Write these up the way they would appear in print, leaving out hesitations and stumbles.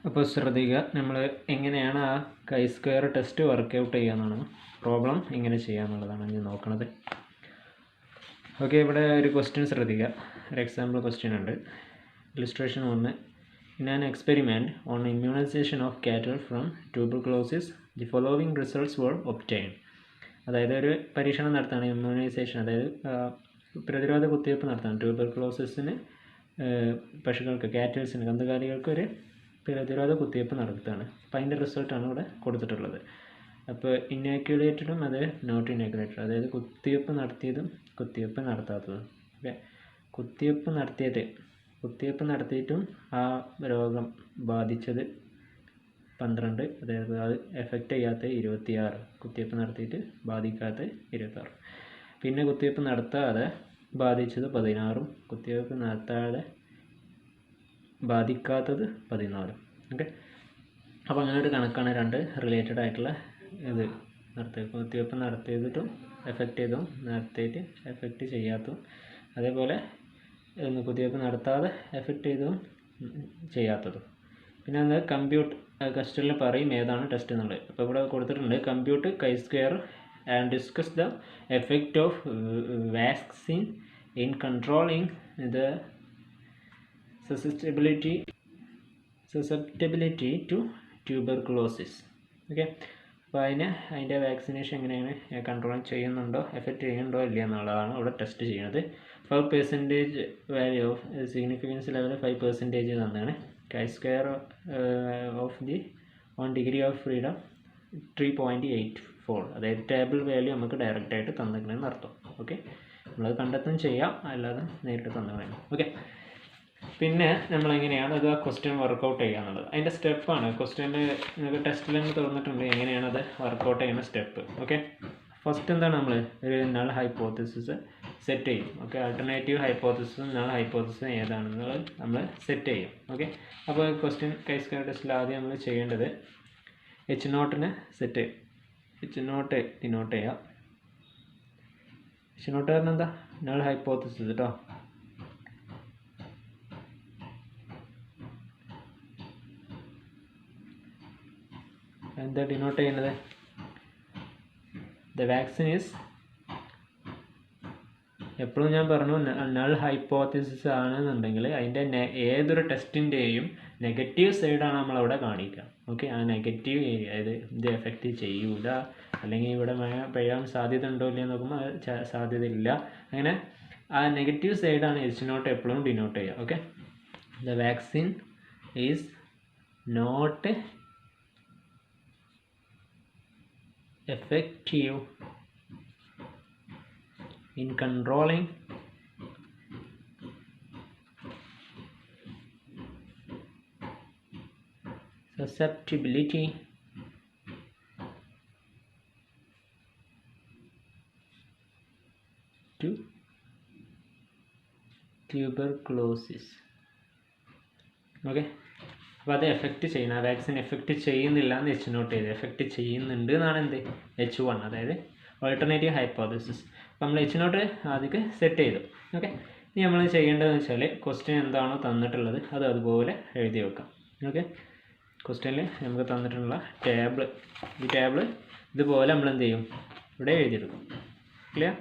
അപ്പോൾ ശ്രദ്ധിക്കുക, നമ്മൾ എങ്ങനെയാണ് ആ കൈ സ്ക്വയർ ടെസ്റ്റ് വർക്കൗട്ട് ചെയ്യാമെന്നാണ്, പ്രോബ്ലം എങ്ങനെ ചെയ്യാമെന്നുള്ളതാണ് ഞാൻ നോക്കുന്നത്. ഓക്കെ, ഇവിടെ ഒരു ക്വസ്റ്റ്യൻ ശ്രദ്ധിക്കുക. ഒരു എക്സാമ്പിൾ ക്വസ്റ്റ്യൻ ഉണ്ട്. Illustration 1. In an experiment on immunization of cattle from tuberculosis the following results were obtained. അതായത് ഒരു പരീക്ഷണം നടത്താണ്, ഇമ്മ്യൂണൈസേഷൻ, അതായത് പ്രതിരോധ കുത്തിവയ്പ്പ് നടത്താണ് ട്യൂബർക്ലോസിസിന്. പശുക്കൾക്ക്, കാറ്റൽസിന്, കന്നുകാലികൾക്ക് ഒരു പ്രതിരോധ കുത്തിവയ്പ്പ് നടത്തുകയാണ്. അപ്പോൾ അതിൻ്റെ റിസൾട്ടാണ് ഇവിടെ കൊടുത്തിട്ടുള്ളത്. അപ്പോൾ ഇനാക്യുലേറ്റഡും അത് നോട്ട് ഇനാക്യുലേറ്റഡ്, അതായത് കുത്തിവയ്പ്പ് നടത്തിയതും കുത്തിവയ്പ്പ് നടത്താത്തതും. ഓക്കെ, കുത്തിവയ്പ്പ് നടത്തിയിട്ടും ആ രോഗം ബാധിച്ചത് 12, അതായത് അത് എഫക്റ്റ് ചെയ്യാത്ത 26, കുത്തിവയ്പ്പ് നടത്തിയിട്ട് ബാധിക്കാത്ത 26. പിന്നെ കുത്തിവയ്പ്പ് നടത്താതെ ബാധിച്ചത് 16, കുത്തിവയ്പ്പ് നടത്താതെ ബാധിക്കാത്തത് 14. ഓക്കെ, അപ്പോൾ അങ്ങനെ ഒരു കണക്കാണ് രണ്ട് റിലേറ്റഡ് ആയിട്ടുള്ള ഇത് കുത്തിവയ്പ്പ് നടത്തിയതും എഫക്റ്റ് ചെയ്തതും നടത്തിയിട്ട് എഫക്റ്റ് ചെയ്യാത്തതും, അതേപോലെ കുത്തിവയ്പ്പ് നടത്താതെ എഫക്റ്റ് ചെയ്തതും ചെയ്യാത്തതും. പിന്നെ അത് കമ്പ്യൂട്ട് ക്വസ്റ്റ്യനിൽ പറയും ഏതാണ് ടെസ്റ്റ് എന്നുള്ളത്. അപ്പോൾ ഇവിടെ കൊടുത്തിട്ടുണ്ട്, compute chi square and discuss the effect of vaccine in controlling the susceptibility to tuberculosis. Okay, അപ്പോൾ അതിൻ്റെ വാക്സിനേഷൻ എങ്ങനെയാണ് കൺട്രോൾ ചെയ്യുന്നുണ്ടോ, എഫക്റ്റ് ചെയ്യുന്നുണ്ടോ ഇല്ല എന്നുള്ളതാണ് ഇവിടെ ടെസ്റ്റ് ചെയ്യുന്നത്. 5% വാല്യൂ ഓഫ് സിഗ്നിഫിക്കൻസ് ലെവൽ 5% തന്നെയാണ്. Chi square of the 1 degree of freedom 3.84, അതായത് ടേബിൾ വാല്യൂ നമുക്ക് ഡയറക്റ്റായിട്ട് തന്നിക്കണമെന്ന് അർത്ഥം. ഓക്കെ, നമ്മളത് കണ്ടെത്തും ചെയ്യാം, അല്ലാതെ നേരിട്ട് തന്നിക്കണം. ഓക്കെ, പിന്നെ നമ്മളെങ്ങനെയാണ് അത് ആ ക്വസ്റ്റ്യൻ വർക്കൗട്ട് ചെയ്യുക എന്നുള്ളത് അതിൻ്റെ സ്റ്റെപ്പാണ്. ക്വസ്റ്റ്യനിൽ നിങ്ങൾക്ക് ടെസ്റ്റിൽ തന്നെ തുറന്നിട്ടുണ്ട് എങ്ങനെയാണ് അത് വർക്കൗട്ട് ചെയ്യുന്ന സ്റ്റെപ്പ്. ഓക്കെ, ഫസ്റ്റ് എന്താണ്, നമ്മൾ ഒരു നൾ ഹൈപ്പോത്തിസിസ് സെറ്റ് ചെയ്യും. ഓക്കെ, ആൾട്ടർനേറ്റീവ് ഹൈപ്പോത്തിസിസും നൾ ഹൈപ്പോത്തിസിസും ഏതാണെന്നുള്ളത് നമ്മൾ സെറ്റ് ചെയ്യും. ഓക്കെ, അപ്പോൾ ക്വസ്റ്റ്യൻ കൈ സ്ക്വയർ ടെസ്റ്റിൽ ആദ്യം നമ്മൾ ചെയ്യേണ്ടത് H0 സെറ്റ് ചെയ്യും. H0 ഡിനോട്ട് ചെയ്യുക. H0 പറഞ്ഞാൽ എന്താ, നൾ ഹൈപ്പോത്തിസിസ് കേട്ടോ. എന്താ ഡിനോട്ട് ചെയ്യുന്നത്, ദ വാക്സിൻ ഈസ്, എപ്പോഴും ഞാൻ പറഞ്ഞു നൾ ഹൈപ്പോത്തിസിസ് ആണെന്നുണ്ടെങ്കിൽ അതിൻ്റെ ഏതൊരു ടെസ്റ്റിൻ്റെയും നെഗറ്റീവ് സൈഡാണ് നമ്മളവിടെ കാണിക്കുക. ഓക്കെ, ആ നെഗറ്റീവ് ഏരിയ, അതായത് ഇത് എഫക്റ്റ് ചെയ്യൂല, അല്ലെങ്കിൽ ഇവിടെ മഴ പെയ്യാൻ സാധ്യത ഉണ്ടോ ഇല്ലയോ നോക്കുമ്പോൾ സാധ്യത ഇല്ല, അങ്ങനെ ആ നെഗറ്റീവ് സൈഡാണ് H0 എപ്പോഴും ഡിനോട്ട് ചെയ്യുക. Okay, the vaccine is not effective in controlling susceptibility to tuberculosis. Okay, അപ്പോൾ അത് എഫക്റ്റ് ചെയ്യുന്ന, ആ വാക്സിൻ എഫക്റ്റ് ചെയ്യുന്നില്ല എന്ന് H0 ചെയ്ത്, എഫക്റ്റ് ചെയ്യുന്നുണ്ട് എന്നാണ് എന്ത് H1, അതായത് ഓൾട്ടർനേറ്റീവ് ഹൈപ്പോത്തിസിസ്. അപ്പോൾ നമ്മൾ H0 ആദ്യം സെറ്റ് ചെയ്തു. ഓക്കെ, ഇനി നമ്മൾ ചെയ്യേണ്ടതെന്ന് വെച്ചാൽ ക്വസ്റ്റ്യൻ എന്താണോ തന്നിട്ടുള്ളത് അത് അതുപോലെ എഴുതി വെക്കാം. ഓക്കെ, ക്വസ്റ്റ്യനിൽ നമുക്ക് തന്നിട്ടുള്ള ടേബിൾ, ഈ ടേബിൾ ഇതുപോലെ നമ്മൾ എന്ത് ചെയ്യും, ഇവിടെ എഴുതിയെടുക്കും. ക്ലിയർ?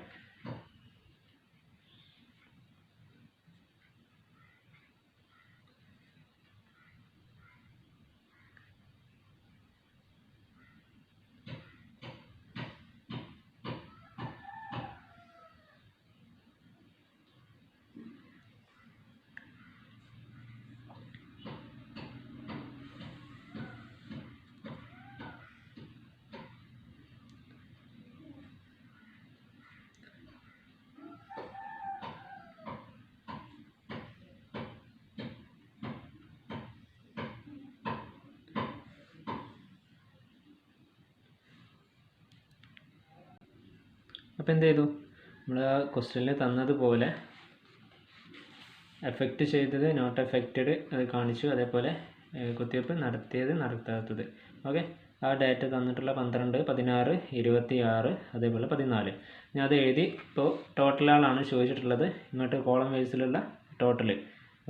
അപ്പോൾ എന്ത് ചെയ്തു, നമ്മൾ ആ ക്വസ്റ്റ്യനിൽ തന്നതുപോലെ എഫക്റ്റ് ചെയ്തത്, നോട്ട് എഫക്റ്റഡ് അത് കാണിച്ചു, അതേപോലെ കുത്തിവയ്പ്പ് നടത്തിയത് നടത്താത്തത്. ഓക്കെ, ആ ഡേറ്റ തന്നിട്ടുള്ള 12, 16, 26, അതേപോലെ 14 ഞാൻ അത് എഴുതി. ഇപ്പോൾ ടോട്ടലാളാണ് ചോദിച്ചിട്ടുള്ളത്, ഇങ്ങോട്ട് കോളം വൈസിലുള്ള ടോട്ടൽ.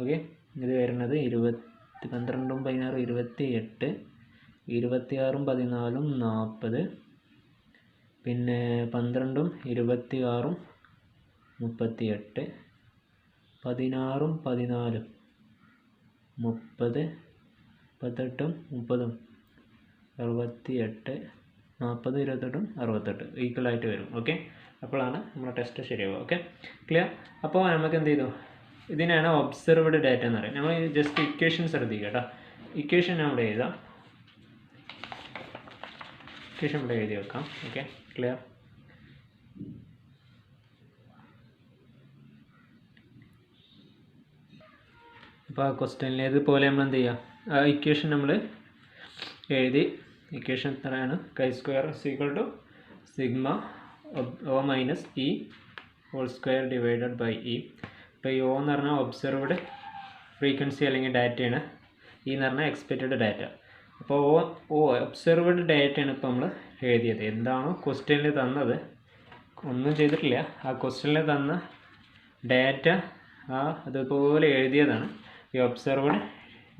ഓക്കെ, ഇത് വരുന്നത് 12ഉം 16 28, 26ഉം 14ഉം 40, പിന്നെ 12ഉം 26ഉം 38, 16ഉം 14ഉം 30, 18ഉം 30ഉം 68, 40, 28ഉം 68 ഈക്വലായിട്ട് വരും. ഓക്കെ, അപ്പോഴാണ് നമ്മുടെ ടെസ്റ്റ് ശരിയാവുക. Okay, clear? അപ്പോൾ നമുക്ക് എന്ത് ചെയ്തു, ഇതിനാണ് ഒബ്സർവ്ഡ് ഡാറ്റ എന്ന് പറയുന്നത്. നമ്മൾ ജസ്റ്റ് ഇക്വേഷൻ ശ്രദ്ധിക്കുക കേട്ടോ. ഇക്വേഷൻ അവിടെ എഴുതാം, ഇക്വേഷൻ ഇവിടെ എഴുതി വെക്കാം. Okay, clear? അപ്പോൾ ആ ക്വസ്റ്റ്യനിൽ ഇതുപോലെ നമ്മൾ എന്ത് ചെയ്യുക, ആ ഇക്വേഷൻ നമ്മൾ എഴുതി. ഇക്വേഷൻ എത്രയാണ്? chi² = sigma O minus E whole square divided by E. ഇപ്പോൾ ഈ O എന്ന് പറഞ്ഞാൽ ഒബ്സർവ്ഡ് ഫ്രീക്വൻസി അല്ലെങ്കിൽ ഡാറ്റയാണ്, ഇ എന്ന് പറഞ്ഞാൽ എക്സ്പെക്റ്റഡ് ഡാറ്റ. അപ്പോൾ ഒബ്സർവ്ഡ് ഡാറ്റയാണ് ഇപ്പോൾ നമ്മൾ എഴുതിയത്. എന്താണോ ക്വസ്റ്റ്യനിൽ തന്നത്, ഒന്നും ചെയ്തിട്ടില്ല, ആ ക്വസ്റ്റ്യനിൽ തന്ന ഡാറ്റ അതുപോലെ എഴുതിയതാണ് ഈ observed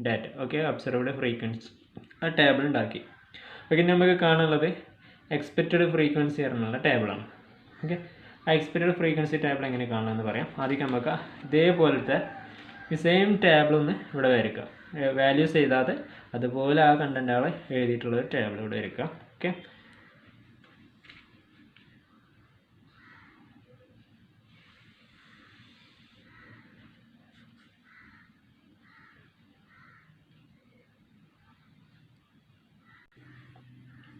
data. Okay, observed frequency ആ ടേബിൾ ഉണ്ടാക്കി. ഓക്കെ, നമുക്ക് കാണാനുള്ളത് എക്സ്പെക്റ്റഡ് ഫ്രീക്വൻസി പറഞ്ഞുള്ള ടേബിളാണ്. ഓക്കെ, ആ എക്സ്പെക്റ്റഡ് ഫ്രീക്വൻസി ടേബിൾ എങ്ങനെ കാണാമെന്ന് പറയാം. ആദ്യം നമുക്ക് ഇതേപോലത്തെ ഈ സെയിം ടേബിളൊന്ന് ഇവിടെ വരയ്ക്കുക. വാല്യൂസ് എഴുതാതെ അതുപോലെ ആ കണ്ടൻറ്റുകൾ എഴുതിയിട്ടുള്ളൊരു ടേബിൾ ഇവിടെ വരയ്ക്കുക. ഓക്കെ,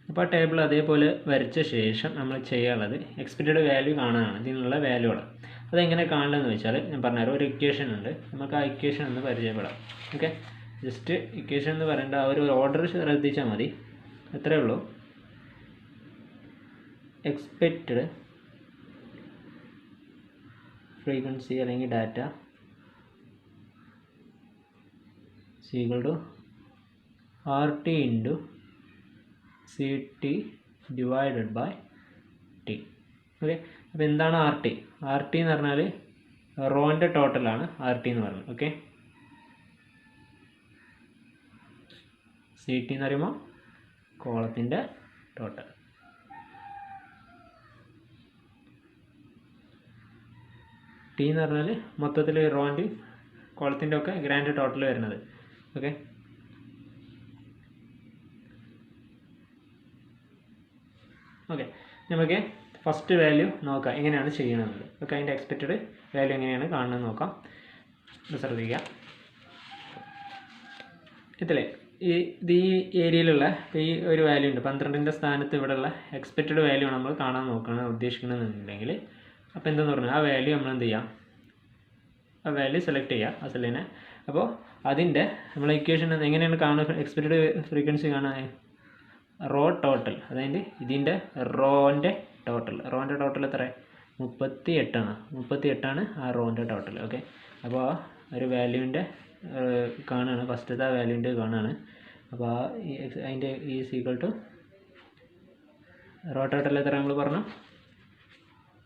അപ്പോൾ ആ ടേബിൾ അതേപോലെ വരച്ച ശേഷം നമ്മൾ ചെയ്യാനുള്ളത് എക്സ്പെക്റ്റഡ് വാല്യൂ കാണാനാണ്, ഇതിനുള്ള വാല്യൂകൾ. അതെങ്ങനെ കാണണമെന്ന് വെച്ചാൽ ഞാൻ പറഞ്ഞുതരാം. ഒരു ഇക്വേഷൻ ഉണ്ട്, നമുക്ക് ആ ഇക്വേഷൻ ഒന്ന് പരിചയപ്പെടാം. ഓക്കെ, ജസ്റ്റ് ഇക്വേഷൻ എന്ന് പറയേണ്ട ആ ഒരു ഓർഡർ ശ്രദ്ധിച്ചാൽ മതി, അത്രയേ ഉള്ളൂ. എക്സ്പെക്റ്റഡ് ഫ്രീക്വൻസി അല്ലെങ്കിൽ data = RT × CT divided by T. Okay, അപ്പോൾ എന്താണ് RT? RT എന്ന് പറഞ്ഞാൽ റോൻ്റെ ടോട്ടലാണ് RT എന്ന് പറയുന്നത്. ഓക്കെ, CT എന്ന് പറയുമ്പോൾ കോളത്തിൻ്റെ ടോട്ടൽ. ടി എന്ന് പറഞ്ഞാൽ മൊത്തത്തിൽ റോൻ്റെയും കോളത്തിൻ്റെ ഒക്കെ ഗ്രാൻഡ് ടോട്ടൽ വരുന്നത്. ഓക്കെ, ഓക്കെ, നമുക്ക് ഫസ്റ്റ് വാല്യൂ നോക്കാം എങ്ങനെയാണ് ചെയ്യണമെന്നത്. ഓക്കെ, അതിൻ്റെ എക്സ്പെക്റ്റഡ് വാല്യൂ എങ്ങനെയാണ് കാണുന്നത് നോക്കാം. ശ്രദ്ധിക്കുക, ഇതിലെ ഈ ഏരിയയിലുള്ള ഈ ഒരു വാല്യൂ ഉണ്ട്, 12ൻ്റെ സ്ഥാനത്ത് ഇവിടെയുള്ള എക്സ്പെക്റ്റഡ് വാല്യൂ ആണ് നമ്മൾ കാണാൻ ഉദ്ദേശിക്കണമെന്നുണ്ടെങ്കിൽ. അപ്പോൾ എന്തെന്ന് പറഞ്ഞാൽ ആ വാല്യൂ നമ്മൾ എന്ത് ചെയ്യാം, ആ വാല്യൂ സെലക്ട് ചെയ്യുക, ആ സെല്ലിനെ. അപ്പോൾ അതിൻ്റെ നമ്മൾ ഇക്വേഷൻ എങ്ങനെയാണ് കാണുക, എക്സ്പെക്റ്റഡ് ഫ്രീക്വൻസി കാണാൻ റോ ടോട്ടൽ, അതായത് ഇതിൻ്റെ റോൻ്റെ ടോട്ടൽ എത്ര? 38ആണ്. 38ആണ് ആ റോൻ്റെ ടോട്ടൽ. ഓക്കെ, അപ്പോൾ ആ ഒരു വാല്യൂവിൻ്റെ കാണുകയാണ്, ഫസ്റ്റത്തെ ആ വാല്യൂവിൻ്റെ കാണുകയാണ്. അപ്പോൾ അതിൻ്റെ = റോ ടോട്ടൽ എത്ര നമ്മൾ പറഞ്ഞു?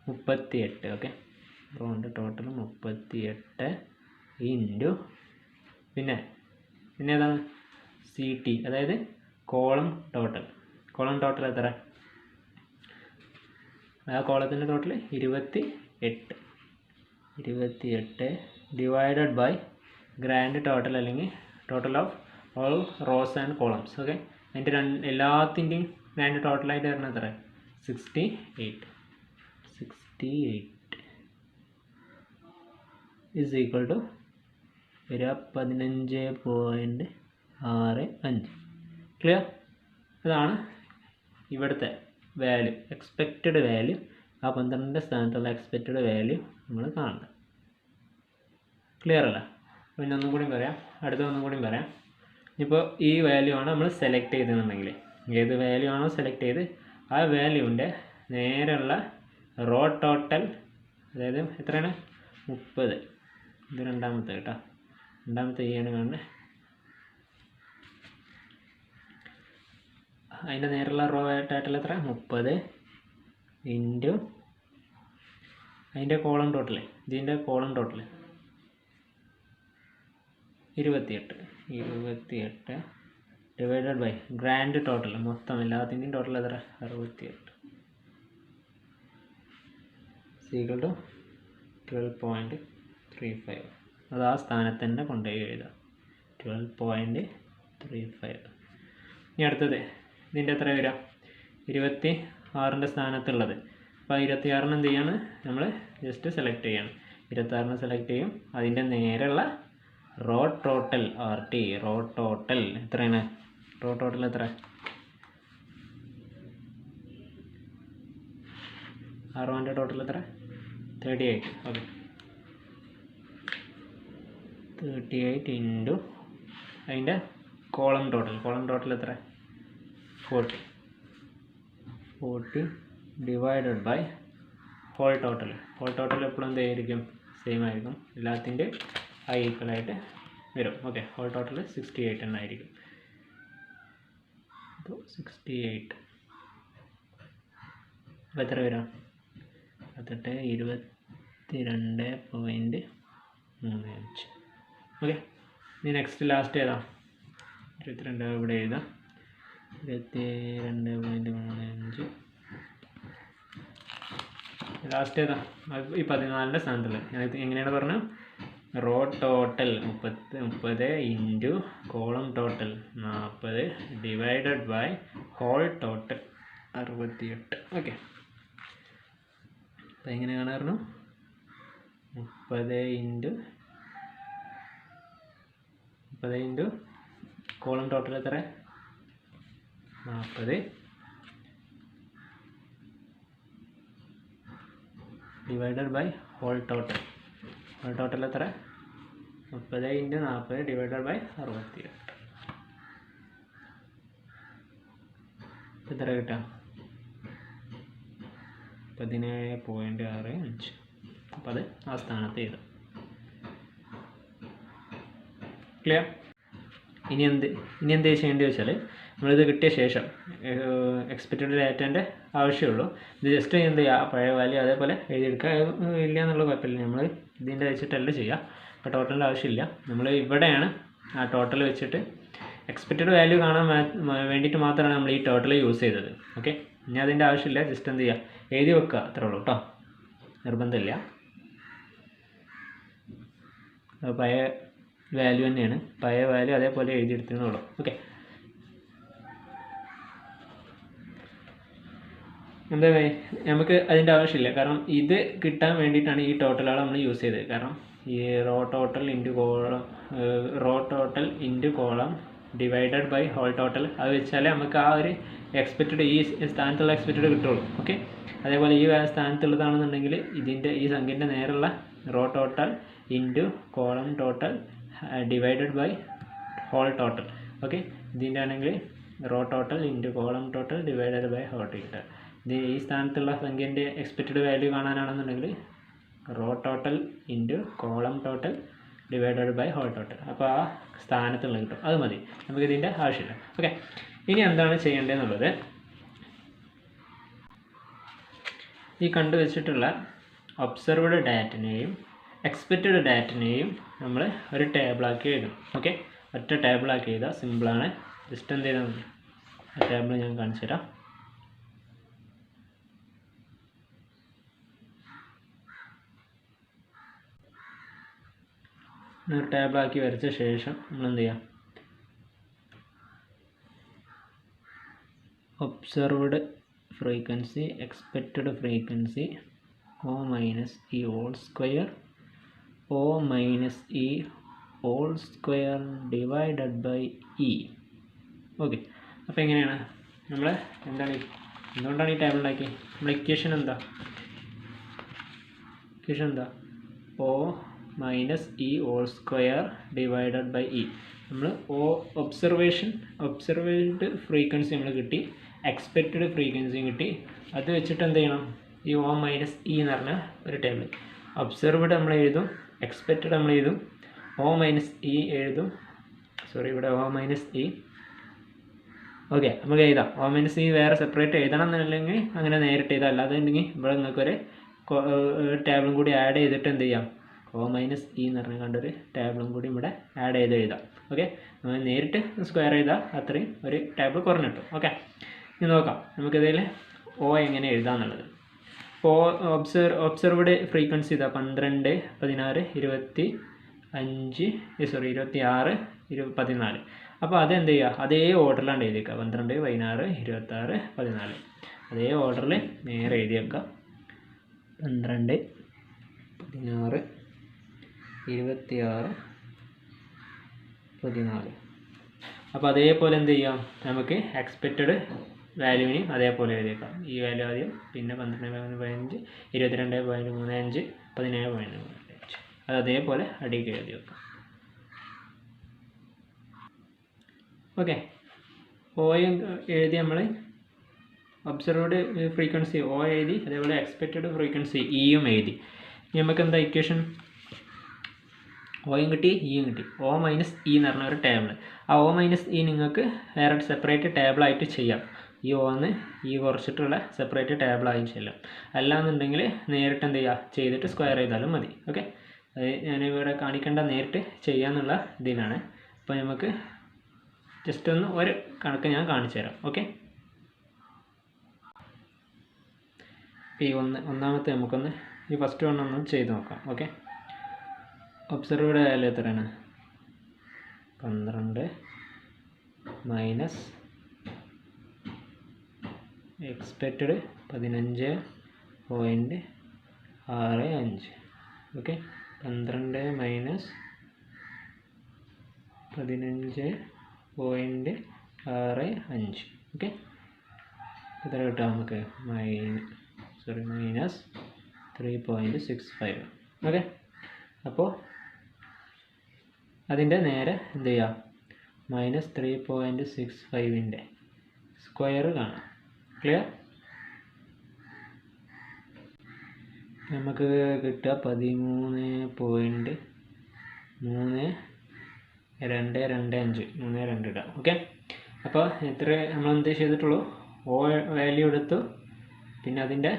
38. ഓക്കെ, റോൻ്റെ ടോട്ടൽ 38 ഇൻറ്റു പിന്നെ ഏതാണ്? CT, അതായത് കോളം ടോട്ടൽ എത്ര? ആ കോളത്തിൻ്റെ total 28 divided by grand total അല്ലെങ്കിൽ total of all rows and columns. Okay, അതിൻ്റെ എല്ലാത്തിൻ്റെയും ഗ്രാൻഡ് ടോട്ടലായിട്ട് വരുന്നത് എത്ര? 68 ഇസ് ഈക്വൽ ടു 15.65. ക്ലിയർ? അതാണ് ഇവിടുത്തെ വാല്യൂ, എക്സ്പെക്റ്റഡ് വാല്യൂ. ആ 12ൻ്റെ സ്ഥാനത്തുള്ള എക്സ്പെക്റ്റഡ് വാല്യൂ നമ്മൾ കാണുന്നത്. ക്ലിയർ അല്ല? പിന്നെ ഒന്നും കൂടി പറയാം, ഒന്നും കൂടി പറയാം. ഇപ്പോൾ ഈ വാല്യൂ ആണ് നമ്മൾ സെലക്ട് ചെയ്തെന്നുണ്ടെങ്കിൽ, ഏത് വാല്യൂ ആണോ സെലക്ട് ചെയ്ത് ആ വാല്യൂവിൻ്റെ നേരെയുള്ള റോ ടോട്ടൽ, അതായത് എത്രയാണ്? 30. ഇത് രണ്ടാമത്തെ കേട്ടോ, രണ്ടാമത്തെ ആണ് കാണുന്നത്. അതിൻ്റെ നേരെയുള്ള റോ ടോട്ടൽ എത്ര? 30 ഇൻറ്റു അതിൻ്റെ കോളം ടോട്ടൽ, ഇതിൻ്റെ column total 28 28 divided by grand total മൊത്തം എല്ലാത്തിൻ്റെയും ടോട്ടൽ എത്ര 68 ഈക്വൽ ടു 12.35. അത് ആ സ്ഥാനത്ത് തന്നെ കൊണ്ടുപോയി എഴുതാം 12.35. ഇനി അടുത്തത് ഇതിൻ്റെ എത്ര വരാം 26ൻ്റെ സ്ഥാനത്തുള്ളത്. അപ്പോൾ 26 എന്ത് ചെയ്യാണ് നമ്മൾ ജസ്റ്റ് സെലക്ട് ചെയ്യണം. 26 സെലക്ട് ചെയ്യും. അതിൻ്റെ നേരെയുള്ള row total RT row total എത്രയാണ് റോ ടോട്ടൽ എത്ര R1ൻ്റെ ടോട്ടൽ എത്ര 38. ഓക്കെ 38 ഇൻറ്റു അതിൻ്റെ കോളം ടോട്ടൽ എത്ര 40 ഡിവൈഡഡ് ബൈ ഹോൾ ടോട്ടൽ എപ്പോഴും എന്തായിരിക്കും സെയിം ആയിരിക്കും. എല്ലാത്തിൻ്റെ ഈക്വലായിട്ട് വരും. ഓക്കെ ഹോൾ ടോട്ടൽ 68 എന്നായിരിക്കും. അപ്പോൾ 68 അപ്പോൾ എത്ര വരാം 22.35. ഓക്കെ ഇനി നെക്സ്റ്റ് ലാസ്റ്റ് ഏതാ 22 ഇവിടെ എഴുതാം 22.35. ലാസ്റ്റ് ഏതാ ഈ 14ൻ്റെ സ്ഥാനത്തുള്ള എങ്ങനെയാണ് പറഞ്ഞത് row total 30 into column total 40 divided by whole total 68. Okay അപ്പോൾ എങ്ങനെ കാണാറുണ്ട് 30 ഇൻറ്റു കോളം ടോട്ടൽ എത്ര 40 ഡിവൈഡഡ് ബൈ ഹോൾ ടോട്ടൽ എത്ര 30 ഇൻറ്റു 40 ഡിവൈഡഡ് ബൈ 68. എത്ര കിട്ടാം 17.65. അപ്പോൾ അത് ആ സ്ഥാനത്ത് ചെയ്തു. ക്ലിയർ. ഇനി എന്ത് ചെയ്യേണ്ടത് വെച്ചാൽ നമ്മളിത് കിട്ടിയ ശേഷം എക്സ്പെക്റ്റഡ് ഡാറ്റേൻ്റെ ആവശ്യമുള്ളൂ. ഇത് ജസ്റ്റ് എന്ത് ചെയ്യുക പഴയ വാല്യൂ അതേപോലെ എഴുതിയെടുക്കുക. ഇല്ല എന്നുള്ള കുഴപ്പമില്ല. നമ്മൾ ഇതിൻ്റെ വെച്ചിട്ടല്ല ചെയ്യുക. അപ്പോൾ ടോട്ടലിൻ്റെ ആവശ്യമില്ല. നമ്മൾ ഇവിടെയാണ് ആ ടോട്ടൽ വെച്ചിട്ട് എക്സ്പെക്റ്റഡ് വാല്യൂ കാണാൻ വേണ്ടിയിട്ട് മാത്രമാണ് നമ്മൾ ഈ ടോട്ടൽ യൂസ് ചെയ്തത്. ഓക്കെ ഇനി അതിൻ്റെ ആവശ്യമില്ല. ജസ്റ്റ് എന്ത് ചെയ്യുക എഴുതി വെക്കുക അത്രേ ഉള്ളൂ കേട്ടോ. നിർബന്ധമില്ല. പഴയ വാല്യൂ തന്നെയാണ്. പഴയ വാല്യൂ അതേപോലെ എഴുതിയെടുത്തേ ഓക്കെ എന്താ നമുക്ക് അതിൻ്റെ ആവശ്യമില്ല. കാരണം ഇത് കിട്ടാൻ വേണ്ടിയിട്ടാണ് ഈ ടോട്ടലുകൾ നമ്മൾ യൂസ് ചെയ്തത്. കാരണം ഈ row total into column divided by whole total അത് വെച്ചാലേ നമുക്ക് ആ ഒരു എക്സ്പെക്റ്റഡ് ഈ സ്ഥാനത്തുള്ള എക്സ്പെക്റ്റഡ് കിട്ടുള്ളൂ. ഓക്കെ അതേപോലെ ഈ സ്ഥാനത്തുള്ളതാണെന്നുണ്ടെങ്കിൽ ഇതിൻ്റെ ഈ സംഖ്യൻ്റെ നേരെയുള്ള row total into column total divided by whole total. Okay ഇതിൻ്റെ ആണെങ്കിൽ row total into column total divided by whole total. ഇത് ഈ സ്ഥാനത്തുള്ള സംഖ്യൻ്റെ എക്സ്പെക്റ്റഡ് വാല്യൂ കാണാനാണെന്നുണ്ടെങ്കിൽ row total into column total divided by whole total. അപ്പോൾ ആ സ്ഥാനത്തുള്ള കിട്ടും. അത് മതി. നമുക്ക് ഇതിൻ്റെ ആവശ്യമില്ല. ഓക്കെ ഇനി എന്താണ് ചെയ്യേണ്ടതെന്നുള്ളത് ഈ കണ്ടുവച്ചിട്ടുള്ള ഒബ്സർവ്ഡ് ഡാറ്റിനെയും എക്സ്പെക്റ്റഡ് ഡാറ്റിനെയും നമ്മൾ ഒരു ടേബിളാക്കി എഴുതും. ഓക്കെ ഒറ്റ ടേബിളാക്കി എഴുതാം. സിമ്പിളാണ്. ജസ്റ്റ് എന്ത് ചെയ്താൽ മതി ആ ടേബിൾ ഞാൻ കാണിച്ചു തരാം. ഒരു ടേബിളാക്കി വരച്ച ശേഷം നമ്മൾ എന്ത് ചെയ്യാം observed frequency expected frequency O minus E whole square O minus E whole square divided by E. Okay അപ്പോൾ എങ്ങനെയാണ് നമ്മൾ എന്തുകൊണ്ടാണ് ഈ ടേബിൾ ഉണ്ടാക്കി നമ്മൾ ഇക്വേഷൻ എന്താ O minus E whole square divided by E. നമ്മൾ ഒബ്സർവേഡ് ഫ്രീക്വൻസി നമ്മൾ കിട്ടി, എക്സ്പെക്റ്റഡ് ഫ്രീക്വൻസിയും കിട്ടി. അത് വെച്ചിട്ട് എന്ത് ചെയ്യണം ഈ O മൈനസ് ഇ എന്ന് പറഞ്ഞ ഒരു ടേബിൾ ഒബ്സർവ്ഡ് നമ്മൾ എഴുതും, എക്സ്പെക്റ്റഡ് നമ്മൾ എഴുതും, O മൈനസ് ഇ എഴുതും. ഇവിടെ O മൈനസ് ഇ. ഓക്കെ നമുക്ക് എഴുതാം. O മൈനസ് ഇ വേറെ സെപ്പറേറ്റ് എഴുതണം എന്നുണ്ടെങ്കിൽ അങ്ങനെ നേരിട്ട് എഴുതാം. അല്ലാതെ ഉണ്ടെങ്കിൽ ഇവിടെ നിങ്ങൾക്കൊരു ടേബിളും കൂടി ആഡ് ചെയ്തിട്ട് എന്ത് ചെയ്യാം O മൈനസ് ഇ എന്ന് പറഞ്ഞ കണ്ടൊരു ടേബിളും കൂടി ഇവിടെ ആഡ് ചെയ്ത് എഴുതാം. ഓക്കെ നമ്മൾ നേരിട്ട് സ്ക്വയർ ചെയ്താൽ അത്രയും ഒരു ടേബിൾ കുറഞ്ഞു കിട്ടും. ഓക്കെ, ഇനി നോക്കാം നമുക്കിതിൽ O എങ്ങനെ എഴുതാമെന്നുള്ളത്. ഇപ്പോൾ ഒബ്സർവ്ഡ് ഫ്രീക്വൻസി ഇതാ 12, 16, 26, 14. അപ്പോൾ അതെന്ത് ചെയ്യുക, അതേ ഓർഡറിലാണ് എഴുതി വെക്കുക. 12, 16, 26, 14 അതേ ഓർഡറിൽ നേരെ എഴുതി വെക്കുക. 12, 16, 26, 14. അപ്പോൾ അതേപോലെ എന്ത് ചെയ്യാം, നമുക്ക് എക്സ്പെക്റ്റഡ് വാല്യൂവിനെയും അതേപോലെ എഴുതിയേക്കാം. ഈ വാല്യൂ ആദ്യം, പിന്നെ 12.15, 22.35, 17.35 അത് അതേപോലെ അടിക്ക് എഴുതി വെക്കാം. ഓക്കെ, ഓയും എഴുതി നമ്മൾ ഒബ്സർവ്ഡ് ഫ്രീക്വൻസി O എഴുതി, അതേപോലെ എക്സ്പെക്റ്റഡ് ഫ്രീക്വൻസി Eയും എഴുതി. നമുക്ക് എന്താ ഇക്വേഷൻ, ഓയും കിട്ടി ഇയും കിട്ടി. O മൈനസ് ഇ എന്ന് പറഞ്ഞ ഒരു ടേബിൾ. ആ O മൈനസ് ഇ നിങ്ങൾക്ക് വേറെ സെപ്പറേറ്റ് ടേബിളായിട്ട് ചെയ്യാം. ഈ ഓന്ന് ഈ കുറച്ചിട്ടുള്ള സെപ്പറേറ്റ് ടേബിളായി ചെയ്യാം. അല്ലാന്നുണ്ടെങ്കിൽ നേരിട്ട് എന്ത് ചെയ്യുക, ചെയ്തിട്ട് സ്ക്വയർ ചെയ്താലും മതി. ഓക്കെ, അത് ഞാനിവിടെ കാണിക്കേണ്ട നേരിട്ട് ചെയ്യാന്നുള്ള ഇതിലാണ്. അപ്പോൾ നമുക്ക് ജസ്റ്റ് ഒന്ന് ഒരു കണക്ക് ഞാൻ കാണിച്ചു തരാം. ഓക്കെ, ഈ ഒന്നാമത്തെ നമുക്കൊന്ന് ഈ ഫസ്റ്റ് വൺ ഒന്ന് ചെയ്ത് നോക്കാം. ഓക്കെ, ഒബ്സർവ്ഡ് വാല്യൂ എത്രയാണ്, 12 minus expected 15.65. Okay, 12 minus 15.65. Okay, എത്ര കിട്ടാം നമുക്ക്, മൈനസ് 3.65. ഓക്കെ, അപ്പോൾ അതിൻ്റെ നേരെ എന്ത് ചെയ്യുക, മൈനസ് 3.65ൻ്റെ സ്ക്വയർ കാണാം. ക്ലിയർ, നമുക്ക് കിട്ടുക 13.325 ഇടാം. ഓക്കെ, അപ്പോൾ എത്ര നമ്മൾ എന്ത് ചെയ്തിട്ടുള്ളൂ, O വാല്യൂ എടുത്തു, പിന്നെ അതിൻ്റെ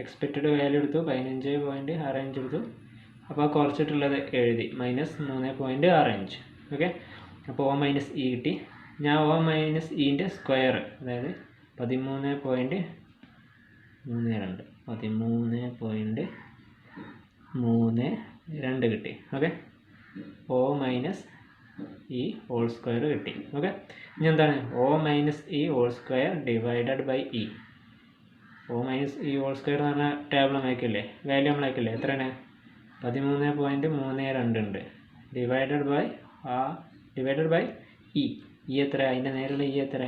എക്സ്പെക്റ്റഡ് വാല്യൂ എടുത്തു, 15.65 എടുത്തു. അപ്പോൾ കുറച്ചിട്ടുള്ളത് എഴുതി, മൈനസ് 3.65. ഓക്കെ, അപ്പോൾ O മൈനസ് ഇ കിട്ടി. ഞാൻ O മൈനസ് ഇൻ്റെ സ്ക്വയർ, അതായത് 13.32 കിട്ടി. Okay, O minus E whole square കിട്ടി. ഓക്കെ, ഇനി എന്താണ്, O minus E whole square divided by E. O minus E whole square എന്ന് പറഞ്ഞാൽ ടേബിൾ നമ്മളേക്കില്ലേ, വാല്യൂ നമ്മളേക്കില്ലേ, എത്രയാണ്, 13.32 ഉണ്ട്. Divided by E. ഇ എത്ര, അതിൻ്റെ നേരെയുള്ള ഇ എത്ര,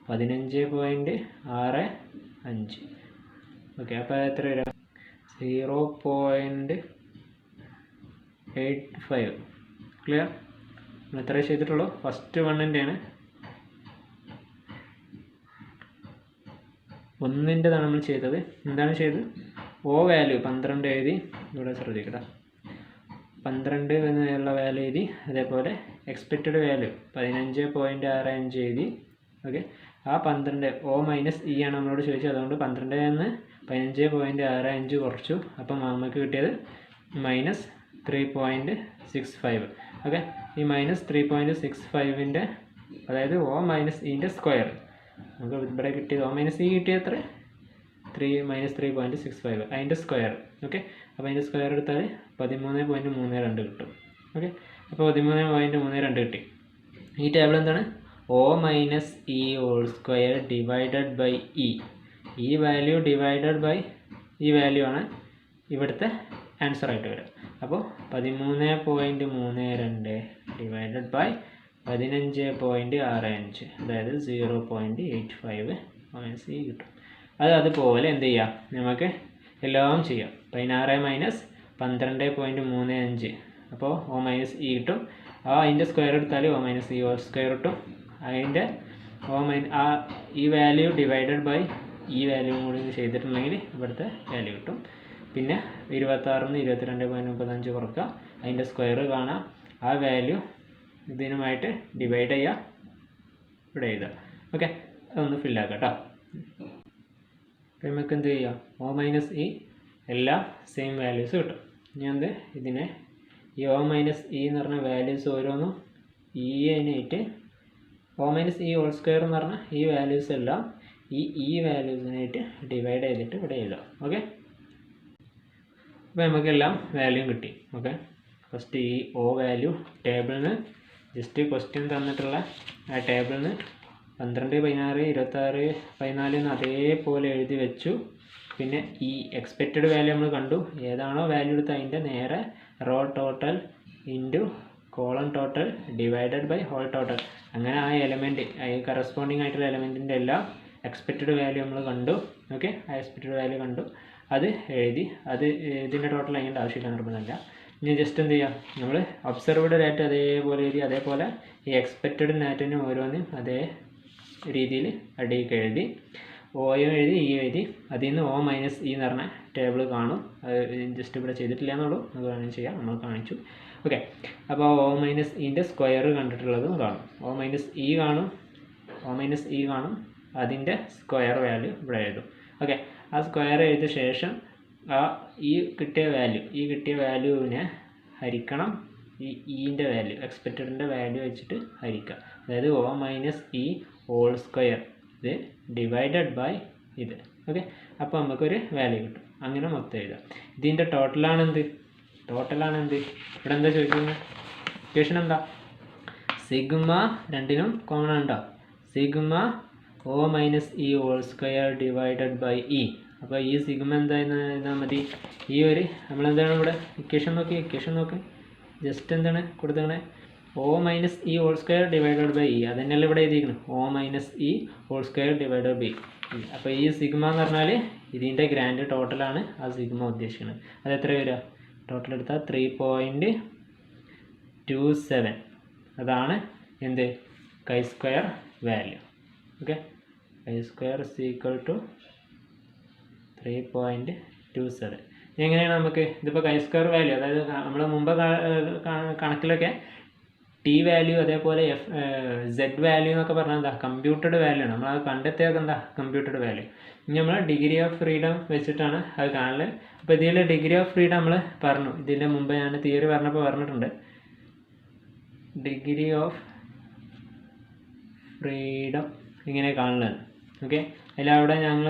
15.65. ഓക്കെ, അപ്പോൾ എത്ര വരാം, 0.85. ക്ലിയർ, നമ്മൾ എത്ര ചെയ്തിട്ടുള്ളൂ, ഫസ്റ്റ് വണ്ണിൻ്റെയാണ്, ഒന്നിൻ്റെതാണ് നമ്മൾ ചെയ്തത്. എന്താണ് ചെയ്തത്, O വാല്യൂ 12 എഴുതി, ഇവിടെ ശ്രദ്ധിക്കട്ടെ, 12 എന്നുള്ള വാല്യൂ എഴുതി, അതേപോലെ എക്സ്പെക്റ്റഡ് വാല്യൂ 15.65 എഴുതി. ഓക്കെ, ആ 12 O മൈനസ് ഇ ആണ് നമ്മളോട് ചോദിച്ചത്, അതുകൊണ്ട് 12 നിന്ന് 15.65 കുറച്ചു. അപ്പം നമുക്ക് കിട്ടിയത് മൈനസ് 3.65. ഓക്കെ, ഈ മൈനസ് 3.65ൻ്റെ, അതായത് O മൈനസ് ഇൻ്റെ സ്ക്വയർ നമുക്ക് ഇവിടെ കിട്ടിയത്, O മൈനസ് ഇ കിട്ടിയത് എത്ര, മൈനസ് 3.65 അതിൻ്റെ സ്ക്വയർ. ഓക്കെ, അപ്പോൾ അതിൻ്റെ സ്ക്വയർ എടുത്താൽ 13.32 കിട്ടും. ഓക്കെ, അപ്പോൾ 13.32 കിട്ടി. ഈ ടേബിൾ എന്താണ്, O minus E whole square divided by E. ഈ വാല്യൂ ഡിവൈഡഡ് ബൈ ഈ വാല്യൂ ആണ് ഇവിടുത്തെ ആൻസർ ആയിട്ട് വരിക. അപ്പോൾ 13.32 ഡിവൈഡഡ് ബൈ 15.65, അതായത് 0.85 മൈനസ് ഇ കിട്ടും. അതുപോലെ എന്ത് ചെയ്യാം, നമുക്ക് എല്ലാം ചെയ്യാം. 16 മൈനസ് 12.35, അപ്പോൾ O മൈനസ് ഇ കിട്ടും. അതിൻ്റെ സ്ക്വയർ എടുത്താൽ O minus E whole square കിട്ടും. അതിൻ്റെ ഈ വാല്യൂ ഡിവൈഡഡ് ബൈ ഈ വാല്യൂ കൂടി ചെയ്തിട്ടുണ്ടെങ്കിൽ ഇവിടുത്തെ വാല്യൂ കിട്ടും. പിന്നെ 26 22.35 കുറക്കുക, അതിൻ്റെ സ്ക്വയർ കാണാം, ആ വാല്യൂ ഇതിനുമായിട്ട് ഡിവൈഡ് ചെയ്യുക, ഇവിടെ എഴുതുക. ഓക്കെ, അതൊന്ന് ഫില്ലാക്കാം കേട്ടോ. അപ്പോൾ നമുക്ക് എന്ത് ചെയ്യാം, O മൈനസ് ഇ എല്ലാം സെയിം വാല്യൂസ് കിട്ടും. ഞാൻ ഇതിനെ ഈ O മൈനസ് ഇ എന്ന് പറഞ്ഞ വാല്യൂസ് ഓരോന്നും ഇനായിട്ട് O minus E whole square എന്ന് പറഞ്ഞാൽ ഈ വാല്യൂസ് എല്ലാം ഈ വാല്യൂസിനായിട്ട് ഡിവൈഡ് ചെയ്തിട്ട് ഇവിടെ എഴുതാം. ഓക്കെ, അപ്പോൾ നമുക്കെല്ലാം വാല്യൂ കിട്ടി. ഓക്കെ, ഫസ്റ്റ് ഈ O വാല്യൂ ടേബിളിൽ നിന്ന് ജസ്റ്റ് ക്വസ്റ്റ്യൻ തന്നിട്ടുള്ള ആ ടേബിളിൽ നിന്ന് 12, 16, 26, 14 എന്ന് അതേപോലെ എഴുതി വെച്ചു. പിന്നെ ഈ എക്സ്പെക്റ്റഡ് വാല്യൂ നമ്മൾ കണ്ടു. ഏതാണോ വാല്യൂ എടുത്ത് അതിൻ്റെ നേരെ row total into column total divided by whole total. അങ്ങനെ ആ എലമെൻറ്റ് കറസ്പോണ്ടിങ് ആയിട്ടുള്ള എലമെൻറ്റിൻ്റെ എല്ലാം എക്സ്പെക്റ്റഡ് വാല്യൂ നമ്മൾ കണ്ടു. ഓക്കെ, ആ എക്സ്പെക്റ്റഡ് വാല്യൂ കണ്ടു, അത് എഴുതി. അത് ഇതിൻ്റെ ടോട്ടൽ അതിൻ്റെ ആവശ്യമില്ല, നിർബന്ധമില്ല. ഇനി ജസ്റ്റ് എന്ത് ചെയ്യാം, നമ്മൾ ഒബ്സർവ്ഡ് ഡാറ്റ അതേപോലെ എഴുതി, അതേപോലെ ഈ എക്സ്പെക്റ്റഡ് ഡാറ്റന് ഓരോന്നും അതേ രീതിയിൽ അടിയൊക്കെ എഴുതി, ഓയും എഴുതി എഴുതി. അതിൽ നിന്ന് O മൈനസ് ഇ എന്ന് പറഞ്ഞ ടേബിൾ കാണും. അത് ജസ്റ്റ് ഇവിടെ ചെയ്തിട്ടില്ല എന്നുള്ളൂ, അത് വേണമെങ്കിൽ ചെയ്യാം, നമ്മൾ കാണിച്ചു. ഓക്കെ, അപ്പോൾ O മൈനസ് ഇൻ്റെ സ്ക്വയർ കണ്ടിട്ടുള്ളതും കാണും. O മൈനസ് ഇ കാണും, അതിൻ്റെ സ്ക്വയർ വാല്യൂ ഇവിടെ എഴുതും. ഓക്കെ, ആ സ്ക്വയർ എഴുതിയ ശേഷം ഈ കിട്ടിയ വാല്യൂവിനെ ഹരിക്കണം ഈ ഇൻ്റെ വാല്യൂ, എക്സ്പെക്റ്റഡിൻ്റെ വാല്യൂ വെച്ചിട്ട് ഹരിക്കുക. അതായത് O minus E whole square ഇത് ഡിവൈഡഡ് ബൈ ഇത്. ഓക്കെ, അപ്പോൾ നമുക്കൊരു വാല്യൂ കിട്ടും. അങ്ങനെ മൊത്തം എഴുതാം. ഇതിൻ്റെ ടോട്ടലാണെന്ത് ഇവിടെ എന്താ ചോദിക്കുന്നത്? ഇക്വേഷൻ എന്താ? സിഗ്മ രണ്ടിനും കോമൺ ഉണ്ടോ? Sigma O minus E whole square divided by E. അപ്പോൾ ഈ സിഗ്മ എന്തായെന്ന് എഴുതാൻ മതി. ഈ ഒരു നമ്മളെന്താണ് ഇവിടെ ഇക്വേഷൻ നോക്ക്, ജസ്റ്റ് എന്താണ് കൊടുത്തത്? O minus E whole square divided by E. അതന്നെയല്ലേ ഇവിടെ എഴുതിയിരിക്കണം, O minus E whole square divided by E. അപ്പോൾ ഈ സിഗ്മ എന്ന് പറഞ്ഞാൽ ഇതിൻ്റെ ഗ്രാൻഡ് ടോട്ടലാണ് ആ സിഗ്മ ഉദ്ദേശിക്കുന്നത്. അത് എത്ര വരിക? ടോട്ടൽ എടുത്താൽ 3.27. അതാണ് എന്ത് chi square value. Okay, chi square is equal to 3.27. എങ്ങനെയാണ് നമുക്ക് ഇതിപ്പോൾ കൈ സ്ക്വയർ വാല്യൂ, അതായത് നമ്മൾ മുമ്പ് കണക്കിലൊക്കെ ടി വാല്യൂ അതേപോലെ സെഡ് വാല്യൂ എന്നൊക്കെ പറഞ്ഞാൽ എന്താ കമ്പ്യൂട്ടഡ് വാല്യൂ ആണ്. നമ്മൾ അത് കണ്ടെത്തിയൊക്കെ എന്താ കമ്പ്യൂട്ടഡ് വാല്യൂ. ഇനി നമ്മൾ ഡിഗ്രി ഓഫ് ഫ്രീഡം വെച്ചിട്ടാണ് അത് കാണല്. അപ്പോൾ ഇതിൽ ഡിഗ്രി ഓഫ് ഫ്രീഡം നമ്മൾ പറഞ്ഞു, ഇതിൻ്റെ മുമ്പ് ഞാൻ തിയറി പറഞ്ഞിട്ടുണ്ട്. ഡിഗ്രി ഓഫ് ഫ്രീഡം ഇങ്ങനെ കാണുന്നത്. ഓക്കെ, അതിലവിടെ ഞങ്ങൾ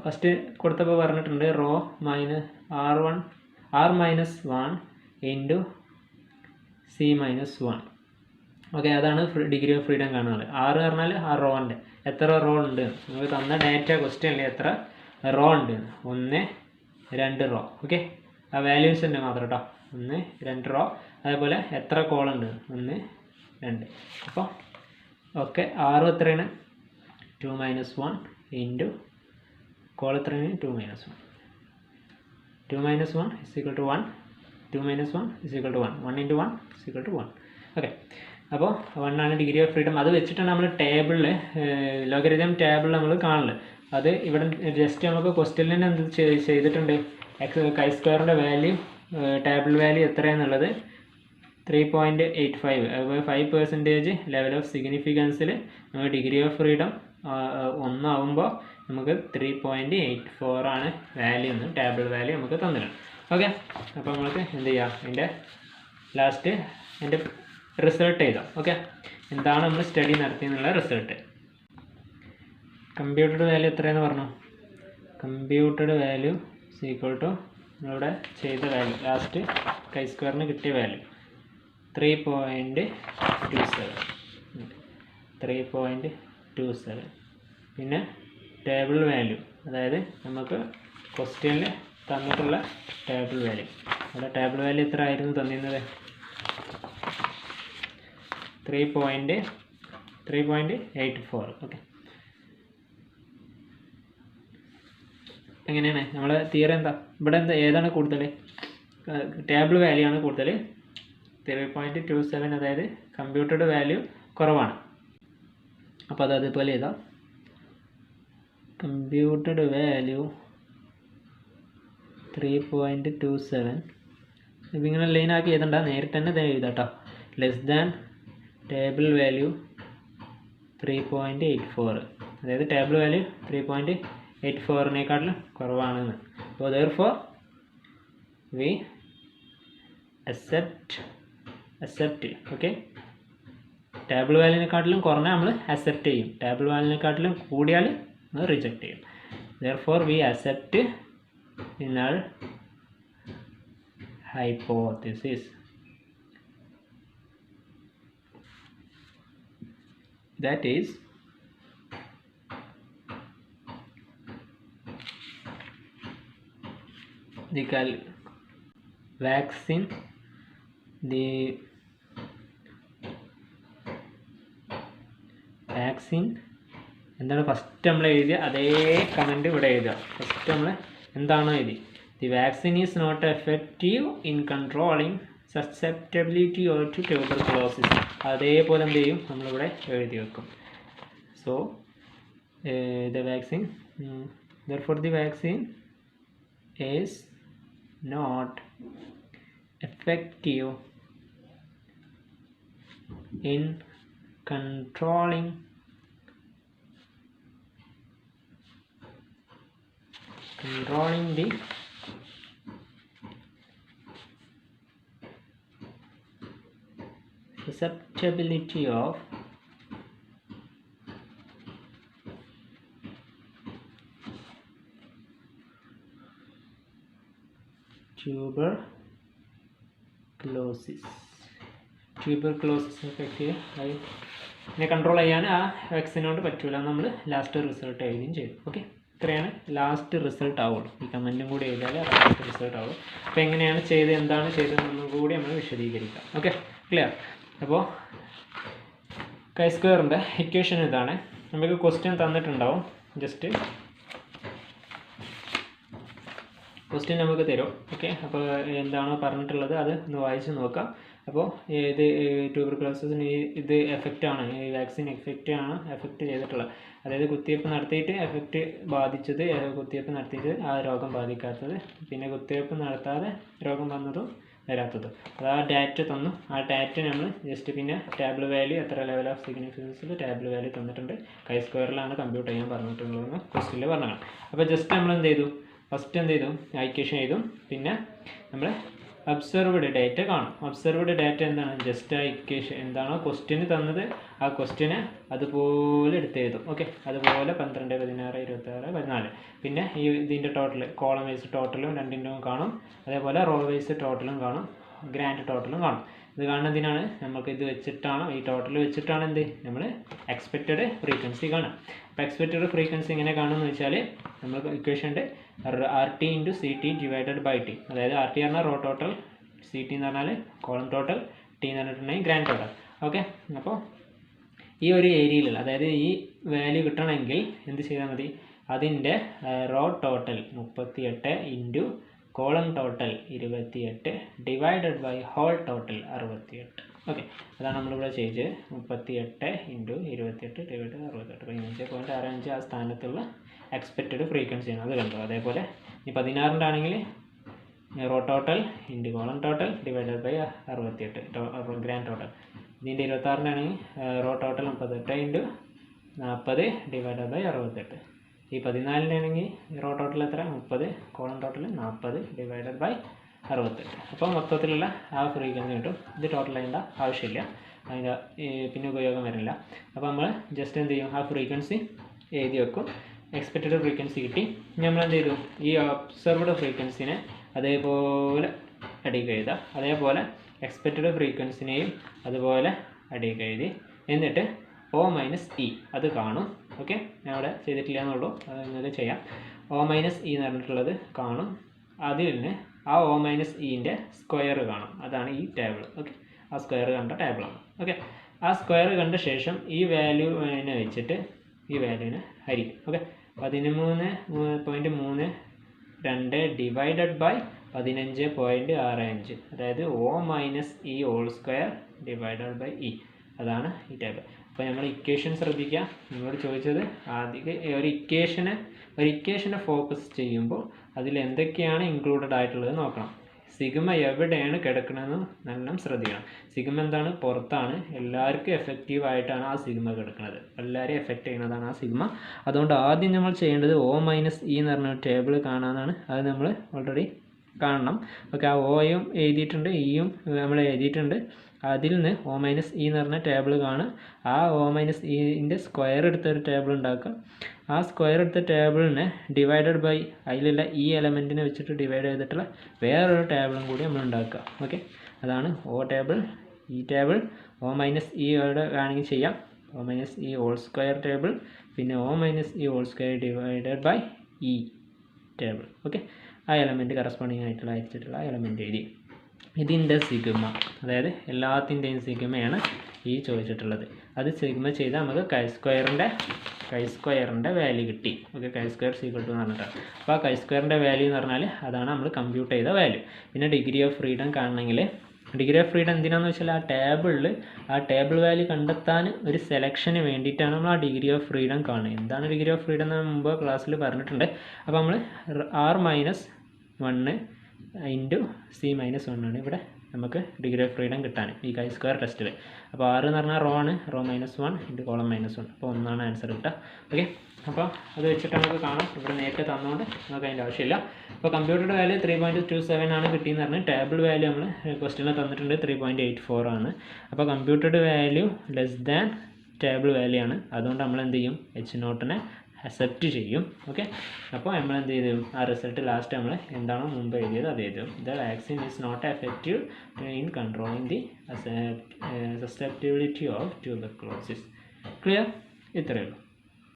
ഫസ്റ്റ് കൊടുത്തപ്പോൾ പറഞ്ഞിട്ടുണ്ട് row R minus 1 into C minus 1. Okay, അതാണ് ഡിഗ്രി ഓഫ് ഫ്രീഡം കാണുന്നത്. R പറഞ്ഞാൽ ആ റോൻ്റെ എത്ര റോ ഉണ്ട്, നമുക്ക് തന്ന ഡാറ്റ ക്വസ്റ്റ്യനിൽ എത്ര റോ ഉണ്ട്, 1, 2 റോ. ഓക്കെ, ആ വാല്യൂസ് ഉണ്ട് മാത്രം കേട്ടോ, 1, 2 റോ. അതേപോലെ എത്ര കോളുണ്ട്, 1, 2. അപ്പോൾ ഓക്കെ, R എത്രയാണ് 2 മൈനസ് 1 ഇൻറ്റു കോൾ എത്രയാണ് 2 minus 1. 2 minus 1 is equal to 1. 2 minus 1 is equal to 1. 1 into 1 is equal to 1. Okay, അപ്പോൾ 1 ആണ് ഡിഗ്രി ഓഫ് ഫ്രീഡം. അത് വെച്ചിട്ടാണ് നമ്മൾ ടേബിളിൽ ലോഗരിതം ടേബിൾ നമ്മൾ കാണുന്നത്. അത് ഇവിടെ ജസ്റ്റ് നമുക്ക് ക്വസ്റ്റ്യനിൽ തന്നെ എന്ത് ചെയ്തിട്ടുണ്ട്, കൈ സ്ക്വയറിൻ്റെ വാല്യൂ ടേബിൾ വാല്യൂ എത്രയാണെന്നുള്ളത് 3.85. അതുപോലെ 5% ലെവൽ ഓഫ് സിഗ്നിഫിക്കൻസിൽ നമുക്ക് ഡിഗ്രി ഓഫ് ഫ്രീഡം 1 ആവുമ്പോൾ നമുക്ക് 3.84 ആണ് വാല്യൂ എന്ന് ടേബിൾ വാല്യൂ നമുക്ക് തന്നിട്ടുണ്ട്. ഓക്കെ, അപ്പോൾ നമുക്ക് എന്ത് ചെയ്യാം, അതിൻ്റെ ലാസ്റ്റ് അതിൻ്റെ റിസൾട്ട് എഴുതാം. ഓക്കെ, എന്താണ് നമ്മൾ സ്റ്റഡി നടത്തിയെന്നുള്ള റിസൾട്ട്. കമ്പ്യൂട്ടഡ് വാല്യൂ എത്രയെന്ന് പറഞ്ഞു? കമ്പ്യൂട്ടഡ് വാല്യൂ ഈക്വൽ ടു നമ്മളിവിടെ ചെയ്ത വാല്യൂ, ലാസ്റ്റ് കൈ സ്ക്വയറിന് കിട്ടിയ വാല്യൂ 3.27. പിന്നെ ടേബിൾ വാല്യൂ, അതായത് നമുക്ക് ക്വസ്റ്റ്യനിൽ തന്നിട്ടുള്ള ടേബിൾ വാല്യൂ. അവിടെ ടേബിൾ വാല്യൂ എത്ര ആയിരുന്നു തന്നിരുന്നത്? 3.84. ഓക്കെ, എങ്ങനെയാണ് നമ്മൾ തിയറി എന്താ ഇവിടെ ഏതാണ് കൂടുതൽ? ടേബിൾ വാല്യൂ ആണ് കൂടുതൽ. 3.27, അതായത് കമ്പ്യൂട്ടഡ് വാല്യൂ കുറവാണ്. അപ്പോൾ അത് അതുപോലെ എഴുതാം, കമ്പ്യൂട്ടഡ് വാല്യൂ 3.27. ഇപ്പം ഇങ്ങനെ ലൈനാക്കി എഴുതണ്ട, നേരിട്ട് തന്നെ എഴുതാം കേട്ടോ. ലെസ് ദാൻ ടേബിൾ വാല്യൂ 3.84, അതായത് ടേബിൾ വാല്യൂ 3.84നേക്കാട്ടിലും കുറവാണെന്ന്. അപ്പോൾ therefore we accept. Okay, table വാല്യൂവിനെക്കാട്ടിലും കുറഞ്ഞാൽ നമ്മൾ അക്സെപ്റ്റ് ചെയ്യും, ടേബിൾ വാല്യൂവിനെക്കാട്ടിലും കൂടിയാൽ നമ്മൾ റിജക്റ്റ് ചെയ്യും. therefore we accept null hypothesis. That is the vaccine, എന്താണ് ഫസ്റ്റ് നമ്മൾ എഴുതിയ അതേ കമൻറ്റ് ഇവിടെ എഴുതുക. ഫസ്റ്റ് നമ്മൾ എന്താണോ എഴുതി, the vaccine is not effective in controlling susceptibility or to tuberculosis. അതേപോലെ എന്ത് ചെയ്യും, നമ്മളിവിടെ എഴുതി വെക്കും. So the vaccine therefore the vaccine is not effective in controlling the susceptibility of tuberculosis effect ഇതിനെ കൺട്രോൾ ചെയ്യാൻ ആ വാക്സിനോട് പറ്റൂല. നമ്മൾ ലാസ്റ്റ് റിസൾട്ട് എഴുതുകയും ചെയ്തു. ഓക്കെ, ഇത്രയാണ് ലാസ്റ്റ് റിസൾട്ട് ആവുള്ളൂ. ഈ കമൻറ്റും കൂടി എഴുതിയാൽ ലാസ്റ്റ് റിസൾട്ട് ആവുള്ളൂ. അപ്പോൾ എങ്ങനെയാണ് ചെയ്തത്, എന്താണ് ചെയ്തതെന്നും കൂടി നമ്മൾ വിശദീകരിക്കാം. Okay, clear. അപ്പോൾ കൈ സ്ക്വയറിൻ്റെ ഇക്വേഷൻ ഇതാണ്. നമുക്ക് ക്വസ്റ്റ്യൻ തന്നിട്ടുണ്ടാവും. ജസ്റ്റ് ക്വസ്റ്റ്യൻ നമുക്ക് തരും. ഓക്കെ, അപ്പോൾ എന്താണോ പറഞ്ഞിട്ടുള്ളത് അത് ഒന്ന് വായിച്ച് നോക്കാം. അപ്പോൾ ഇത് ട്യൂബർകുലോസിന് ഇത് എഫക്റ്റാണ്, ഈ വാക്സിൻ എഫക്റ്റ് ചെയ്തിട്ടുള്ളത്. അതായത് കുത്തിവയ്പ്പ് നടത്തിയിട്ട് എഫക്റ്റ് ബാധിച്ചത്, കുത്തിവയ്പ്പ് നടത്തിയിട്ട് ആ രോഗം ബാധിക്കാത്തത്, പിന്നെ കുത്തിവയ്പ്പ് നടത്താതെ രോഗം വന്നതും വരാത്തതും. അത് ആ ഡാറ്റ തന്നു. ആ ഡാറ്റ നമ്മൾ ജസ്റ്റ് പിന്നെ ടേബിൾ വാല്യൂ എത്ര ലെവൽ ഓഫ് സിഗ്നിഫിക്കൻസിൽ ടേബിൾ വാല്യൂ തന്നിട്ടുണ്ട്, കൈ സ്ക്വയറിലാണ് കമ്പ്യൂട്ട് ചെയ്യാൻ പറഞ്ഞിട്ടുള്ളതെന്ന് ക്വസ്റ്റ്യനിൽ പറഞ്ഞതാണ്. അപ്പോൾ ജസ്റ്റ് നമ്മൾ എന്ത് ചെയ്തു, ഫസ്റ്റ് എന്ത് ചെയ്തു, ഇക്വേഷൻ എഴുതും. പിന്നെ നമ്മൾ ഒബ്സർവ്ഡ് ഡാറ്റ കാണും. ഒബ്സർവ്ഡ് ഡാറ്റ എന്താണ്, ജസ്റ്റ് ആ ഇക്വേഷൻ എന്താണോ ക്വസ്റ്റ്യന് തന്നത് ആ ക്വസ്റ്റ്യന് അതുപോലെ എടുത്ത് എഴുതും. ഓക്കെ, അതുപോലെ 12, 16, 26, 14. പിന്നെ ഈ ഇതിൻ്റെ ടോട്ടൽ കോളം വൈസ് ടോട്ടലും രണ്ടിൻ്റെയും കാണും. അതേപോലെ റോ വൈസ് ടോട്ടലും കാണും, ഗ്രാൻഡ് ടോട്ടലും കാണും. ഇത് കാണുന്നതിനാണ് നമുക്ക് ഇത് വെച്ചിട്ടാണ്, ഈ ടോട്ടൽ വെച്ചിട്ടാണ് എന്ത് നമ്മൾ എക്സ്പെക്റ്റഡ് ഫ്രീക്വൻസി കാണുക. അപ്പോൾ എക്സ്പെക്റ്റഡ് ഫ്രീക്വൻസി എങ്ങനെ കാണുമെന്ന് വെച്ചാൽ നമ്മൾ ഇക്വേഷൻ ഉണ്ട് RT × CT divided by T. അതായത് RT പറഞ്ഞാൽ റോ ടോട്ടൽ, CT എന്ന് പറഞ്ഞാൽ കോളം ടോട്ടൽ, T എന്ന് പറഞ്ഞിട്ടുണ്ടെങ്കിൽ ഗ്രാൻഡ് ടോട്ടൽ. ഓക്കെ, അപ്പോൾ ഈ ഒരു ഏരിയയിലുള്ള, അതായത് ഈ വാല്യൂ കിട്ടണമെങ്കിൽ എന്ത് ചെയ്താൽ മതി, അതിൻ്റെ row total 38 into column total 28 divided by whole total 68. Okay, അതാണ് നമ്മളിവിടെ ചെയ്ത് 38 ഇൻറ്റു 28 ഡിവൈഡ് 68, 15.65 ആ സ്ഥാനത്തുള്ള എക്സ്പെക്റ്റഡ് ഫ്രീക്വൻസിയാണ്. അത് കണ്ടു. അതേപോലെ ഈ 16ൻ്റെ ആണെങ്കിൽ row total into column total divided by 68 grand total. ഇതിൻ്റെ 26ൻ്റെ ആണെങ്കിൽ row total 38 into 40 divided by 68. ഈ 14ൻ്റെ ആണെങ്കിൽ റോ ടോട്ടൽ എത്ര, 30, കോളം ടോട്ടൽ 40 ഡിവൈഡഡ് ബൈ 68. അപ്പോൾ മൊത്തത്തിലുള്ള ആ ഫ്രീക്വൻസി കിട്ടും. ഇത് ടോട്ടൽ ചെയ്യേണ്ട ആവശ്യമില്ല, അതിൻ്റെ പിന്നെ ഉപയോഗം വരില്ല. അപ്പോൾ നമ്മൾ ജസ്റ്റ് എന്ത് ചെയ്യും, ആ ഫ്രീക്വൻസി എഴുതി വെക്കും. എക്സ്പെക്റ്റഡ് ഫ്രീക്വൻസി കിട്ടി. നമ്മൾ എന്ത് ചെയ്തു, ഈ ഒബ്സർവ്ഡ് ഫ്രീക്വൻസിനെ അതേപോലെ അടിയിൽ എഴുതുക. അതേപോലെ എക്സ്പെക്റ്റഡ് ഫ്രീക്വൻസിനെയും അതുപോലെ അടിയിൽ എഴുതി, എന്നിട്ട് O - E അത് കാണും. ഓക്കെ, ഞാൻ അവിടെ ചെയ്തിട്ടില്ല എന്നുള്ളൂ, അത് നിങ്ങൾക്ക് ചെയ്യാം. O - E എന്ന് പറഞ്ഞിട്ടുള്ളത് കാണും. അതിൽ നിന്ന് ആ O - Eൻ്റെ സ്ക്വയർ കാണും. അതാണ് ഈ ടേബിൾ. ഓക്കെ, ആ സ്ക്വയർ കണ്ട ടേബിളാണ്. ഓക്കെ, ആ സ്ക്വയർ കണ്ട ശേഷം ഈ വാല്യൂവിനെ വെച്ചിട്ട് ഈ വാല്യൂവിനെ ഹരിക്കും. ഓക്കെ, 13.32 ഡിവൈഡഡ് ബൈ 15.65, അതായത് O - E whole square divided by E. അതാണ് ഈ ടേബിൾ. അപ്പോൾ നമ്മൾ ഇക്വേഷൻ ശ്രദ്ധിക്കുക. നിങ്ങളോട് ചോദിച്ചത് ആദ്യം ഒരു ഇക്വേഷനെ ഫോക്കസ് ചെയ്യുമ്പോൾ അതിൽ എന്തൊക്കെയാണ് ഇൻക്ലൂഡഡ് ആയിട്ടുള്ളത് നോക്കണം. സിഗ്മ എവിടെയാണ് കിടക്കണമെന്ന് നല്ലോണം ശ്രദ്ധിക്കണം. സിഗ്മ എന്താണ്, പുറത്താണ്. എല്ലാവർക്കും എഫക്റ്റീവ് ആയിട്ടാണ് ആ സിഗ്മ കിടക്കുന്നത്, എല്ലാവരെയും എഫക്റ്റ് ചെയ്യുന്നതാണ് ആ സിഗ്മ. അതുകൊണ്ട് ആദ്യം നമ്മൾ ചെയ്യേണ്ടത് O - E എന്ന് പറഞ്ഞ ടേബിൾ കാണാനാണ്. അത് നമ്മൾ ഓൾറെഡി കാണണം. ഓക്കെ, ആ ഓയും എഴുതിയിട്ടുണ്ട്, ഇയും നമ്മൾ എഴുതിയിട്ടുണ്ട്. അതിൽ നിന്ന് O മൈനസ് ഇ എന്ന് പറഞ്ഞ ടേബിൾ കാണും. ആ O മൈനസ് ഇൻ്റെ സ്ക്വയർ എടുത്തൊരു ടേബിൾ ഉണ്ടാക്കുക. ആ സ്ക്വയർ എടുത്ത ടേബിളിനെ ഡിവൈഡഡ് ബൈ അതിലുള്ള ഈ എലമെൻറ്റിനെ വെച്ചിട്ട് ഡിവൈഡ് ചെയ്തിട്ടുള്ള വേറൊരു ടേബിളും കൂടി നമ്മൾ ഉണ്ടാക്കുക. ഓക്കെ, അതാണ് O ടേബിൾ, ഈ ടേബിൾ. O മൈനസ് ഇയുടെ വേണമെങ്കിൽ ചെയ്യാം. O minus E whole square table, പിന്നെ O minus E whole square divided by ഈ ടേബിൾ. ഓക്കെ, ആ എലമെൻറ്റ് കറസ്പോണ്ടിങ് ആയിട്ടുള്ള അയച്ചിട്ടുള്ള എലമെൻറ്റ് എഴുതി. ഇതിൻ്റെ സിഗ്മ, അതായത് എല്ലാത്തിൻ്റെയും സിഗ്മയാണ് ഈ ചോദിച്ചിട്ടുള്ളത്. അത് സിഗ്മ ചെയ്താൽ നമുക്ക് കൈ സ്ക്വയറിൻ്റെ വാല്യൂ കിട്ടി. Okay, chi square equal to എന്ന് പറഞ്ഞിട്ടാണ്. അപ്പോൾ ആ കൈ സ്ക്വയറിൻ്റെ വാല്യൂ എന്ന് പറഞ്ഞാൽ അതാണ് നമ്മൾ കമ്പ്യൂട്ട് ചെയ്ത വാല്യൂ. പിന്നെ ഡിഗ്രി ഓഫ് ഫ്രീഡം കാണണമെങ്കിൽ, ഡിഗ്രി ഓഫ് ഫ്രീഡം എന്തിനാണെന്ന് വെച്ചാൽ ആ ടേബിൾ വാല്യൂ കണ്ടെത്താൻ ഒരു സെലക്ഷന് വേണ്ടിയിട്ടാണ് നമ്മൾ ആ ഡിഗ്രി ഓഫ് ഫ്രീഡം കാണുന്നത്. എന്താണ് ഡിഗ്രി ഓഫ് ഫ്രീഡം എന്ന് മുമ്പ് ക്ലാസ്സിൽ പറഞ്ഞിട്ടുണ്ട്. അപ്പോൾ നമ്മൾ R-1 ഇൻറ്റു C-1 ആണ് ഇവിടെ നമുക്ക് ഡിഗ്രി ഓഫ് ഫ്രീഡം കിട്ടാൻ ഈ കൈ സ്ക്വയർ ടെസ്റ്റിൽ. അപ്പോൾ R എന്ന് പറഞ്ഞാൽ റോ ആണ്, ρ-1 ഇൻറ്റു കോളം -1. അപ്പോൾ 1 ആൻസർ കിട്ടുക. ഓക്കെ, അപ്പോൾ അത് വെച്ചിട്ട് നമുക്ക് കാണാം. ഇവിടെ നേരിട്ട് തന്നുകൊണ്ട് നമുക്ക് അതിൻ്റെ ആവശ്യമില്ല. അപ്പോൾ കമ്പ്യൂട്ടറുടെ വാല്യൂ 3.27 ആണ് കിട്ടിയെന്ന് പറഞ്ഞാൽ ടേബിൾ വാല്യൂ നമ്മൾ ക്വസ്റ്റ്യനിൽ തന്നിട്ടുണ്ട് 3.84 ആണ്. അപ്പോൾ കമ്പ്യൂട്ടറുടെ value less than table value ആണ്. അതുകൊണ്ട് നമ്മൾ എന്ത് ചെയ്യും, H0 അക്സെപ്റ്റ് ചെയ്യും. ഓക്കെ, അപ്പോൾ നമ്മൾ എന്ത് ചെയ്യും, ആ റിസൾട്ട് ലാസ്റ്റ് നമ്മൾ എന്താണോ മുമ്പ് എഴുതിയത് അത് എഴുതും. The vaccine is not effective in controlling the susceptibility of tuberculosis. Clear? ഇത്രയേ ഉള്ളൂ.